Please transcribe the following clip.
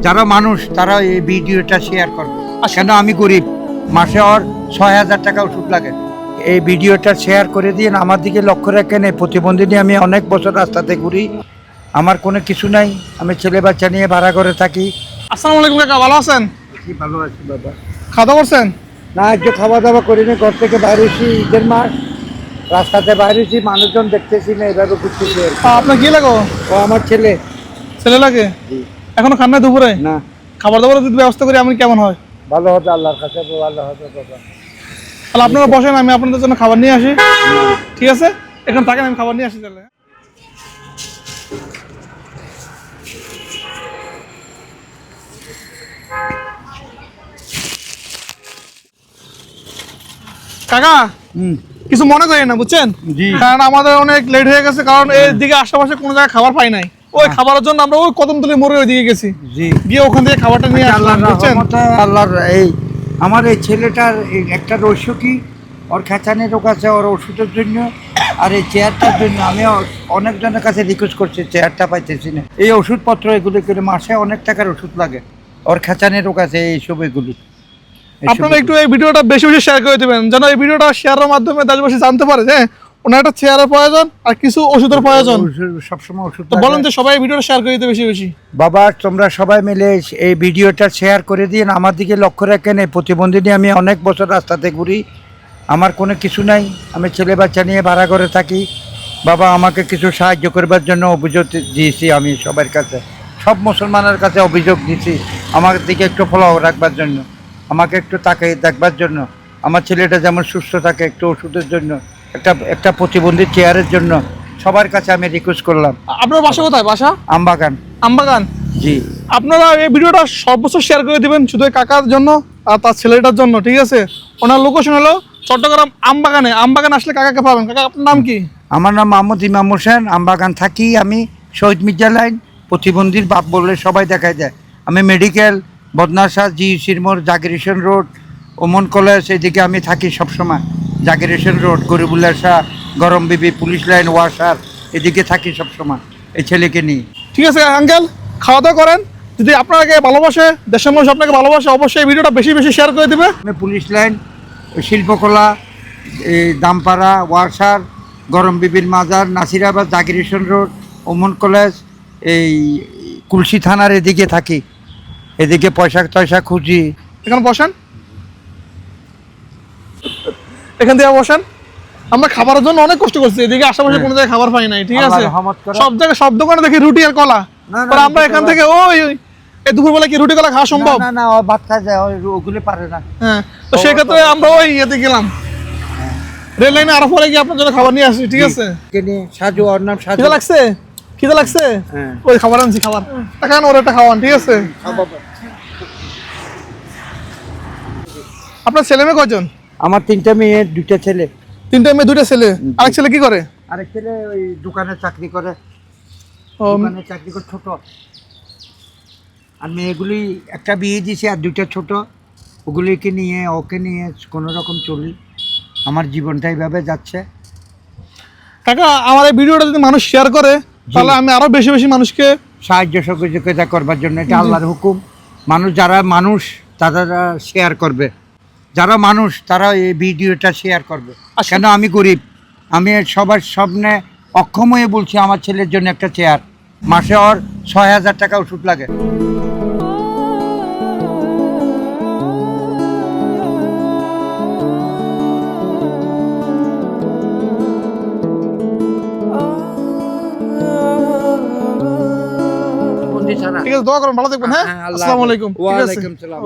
যারা মানুষ তারা এই ভিডিওটা শেয়ার করবে। কেন আমি গরিব, মাসে ওর ৬,০০০ টাকা ওষুধ লাগে। এই ভিডিওটা শেয়ার করে দিয়ে আমার দিকে লক্ষ্য রাখেন। এই প্রতিবন্ধী নিয়ে আমি অনেক বছর রাস্তাতে ঘুরি, আমার কোনো কিছু নাই, আমি ছেলে বাচ্চা নিয়ে ভাড়া করে থাকি। আসসালামু আলাইকুম কাকা, ভালো আছেন? কি ভালো আছি বাবা। খাওয়া দাওয়া করছেন? না, একটু খাওয়া দাওয়া করিনি, ঘর থেকে বাইরে হয়েছি, ঈদের মাস, রাস্তাতে বাইরে হয়েছি, মানুষজন দেখতেছি না, এভাবে ঘুরতেছি। আপনার কি লাগো? ও আমার ছেলে। ছেলে লাগে? এখনো খান নাই দুপুরে? না। খাবার দাবার যদি ব্যবস্থা করি আমি কেমন হয়? ভালো হবে, আল্লাহর কাছে ভালো হবে বাবা। তাহলে আপনারা বসেন, আমি আপনাদের জন্য খাবার নিয়ে আসি। ঠিক আছে, এখন থাকেন, আমি খাবার নিয়ে আসি তাহলে। কাকা কিছু মনে করেন না, বুঝছেন? কারণ আমাদের অনেক লেট হয়ে গেছে, কারণ এর দিকে আশেপাশে কোনো জায়গায় খাবার পাই নাই। ওই খাবারের জন্য আমরা ওই কদমতলী মোড়ে ওই দিকে গেছি, গিয়ে ওখান থেকে খাবারটা নিয়ে আসলাম, বুঝছেন? আল্লাহর এই আমার এই ছেলেটার একটা রহস্য কি, ওর খেঁচানি রোগ আছে, ওর ওষুধের জন্য আর এই চেয়ারটার জন্য আমি অনেকজনের কাছে রিকোয়েস্ট করছি, চেয়ারটা পাইতেছি না। এই ওষুধপত্র এগুলো করে মাসে অনেক টাকার ওষুধ লাগে, ওর খেঁচানি রোগ আছে, এইসব এগুলি। আপনারা একটু এই ভিডিওটা বেশি বেশি শেয়ার করে দেবেন, যেন এই ভিডিওটা শেয়ারের মাধ্যমে দেশবাসী জানতে পারে যে ওনার একটা চেয়ারের প্রয়োজন আর কিছু ওষুধের প্রয়োজন। সবসময় ওষুধ তো বলেন যে সবাই ভিডিওটা শেয়ার করে দিতে বেশি বেশি। বাবা, তোমরা সবাই মিলে এই ভিডিওটা শেয়ার করে দিন, আমার দিকে লক্ষ্য রাখেন। এই প্রতিবন্ধী নিয়ে আমি অনেক বছর রাস্তাতে ঘুরি, আমার কোনো কিছু নাই, আমি ছেলে বাচ্চা নিয়ে ভাড়া করে থাকি। বাবা, আমাকে কিছু সাহায্য করবার জন্য অভিযোগ দিয়েছি আমি সবার কাছে, সব মুসলমানের কাছে অভিযোগ দিয়েছি, আমার দিকে একটু ফলো রাখবার জন্য, আমাকে একটু তাকে দেখবার জন্য, আমার ছেলেটা যেমন সুস্থ থাকে, একটু ওষুধের জন্য, একটা প্রতিবন্ধী চেয়ারের জন্য সবার কাছে আমি রিকোয়েস্ট করলাম। আপনার বাসা কোথায়? বাসা আমবাগান। আমবাগান? জি। আপনারা এই ভিডিওটা সর্বোচ্চ শেয়ার করে দিবেন শুধু কাকার জন্য আর তার ছেলেটার জন্য, ঠিক আছে? ওনার লোকেশন হলো চট্টগ্রাম আমবাগানে। আমবাগান আসলে কাকাকে পাবেন। কাকা, আপনার নাম কি? আমার নাম মোহাম্মদ ইমাম হোসেন, আমবাগান থাকি আমি, শহীদ মির্জা লাইন, প্রতিবন্ধীর বাপ বললে সবাই দেখায় যায়। আমি মেডিকেল, বদনাশা, জিইসির মোড়, জাগিরেশন রোড, ওমন কলেজ, এদিকে আমি থাকি সবসময়। জাগিরেশন রোড, গরিবুল্লাহ শাহ, গরম বিবি, পুলিশ লাইন, ওয়াসার, এদিকে থাকি সবসময় এই ছেলেকে নিয়ে। ঠিক আছে আঙ্কেল, খাওয়া দাওয়া করেন। যদি আপনাকে ভালোবাসে, দেশের মানুষ আপনাকে ভালোবাসে, অবশ্যই এই ভিডিওটা বেশি বেশি শেয়ার করে দেবে। আমি পুলিশ লাইন, শিল্পকলা, এই দামপাড়া, ওয়াসার, গরম বিবির মাজার, নাসিরাবাদ, জাগিরেশন রোড, ওমন কলেজ, এই কুলসি থানার এদিকে থাকি, এদিকে পয়সা টয়সা খুঁজি। এখানে বসেন, এখান থেকে বসেন। আমরা খাবারের জন্য অনেক কষ্ট করছি, এদিকে আশেপাশে কোনো জায়গায় খাবার পাই নাই, ঠিক আছে? সব জায়গায় সব দোকানে দেখি রুটি আর কলা, আর আমরা এখান থেকে ওই এই দুপুরবেলা কি রুটি কলা খাওয়া সম্ভব? না, ভাত খাওয়া যায়, ওগুলো পারে না। হ্যাঁ, তো সেক্ষেত্রে আমরা ওই ইয়েতে গেলাম, রেল লাইনে আরো পরে গিয়ে আপনার জন্য খাবার নিয়ে আসি, ঠিক আছে? সাজু, ওর নাম সাজু। খিদে লাগছে? খিদে লাগছে? ওই খাবার আনছি, খাবার টাকা ওর একটা খাওয়ান, ঠিক আছে? আপনার ছেলে মেয়ে কয়জন? আমার 3টা মেয়ে, 2টা ছেলে। 3টা মেয়ে 2টা ছেলে। আরেক ছেলে কি করে? আরেক ছেলে ওই দোকানে চাকরি করে, ছোট। আর মেয়েগুলি একটা বিয়ে দিয়েছি, আর 2টা ছোট, ওকে নিয়ে কোনো রকম চলি, আমার জীবনটা এইভাবে যাচ্ছে। কাকা, আমার এই ভিডিওটা যদি মানুষ শেয়ার করে তাহলে আমি আরো বেশি বেশি মানুষকে সাহায্য সহযোগিতা করবার জন্য, এটা আল্লাহর হুকুম। যারা মানুষ তারা শেয়ার করবে, যারা মানুষ তারা এই ভিডিওটা শেয়ার করবে। কেন আমি গরিব, আমি সবার সামনে অক্ষম হয়ে বলছি, আমার ছেলের জন্য একটা চেয়ার, মাসে ওর ৬,০০০ টাকা ওষুধ লাগে। ঠিক আছে, দোয়া করুন, ভালো থাকবেন। হ্যাঁ, আসসালামু আলাইকুম। ওয়া আলাইকুম সালাম।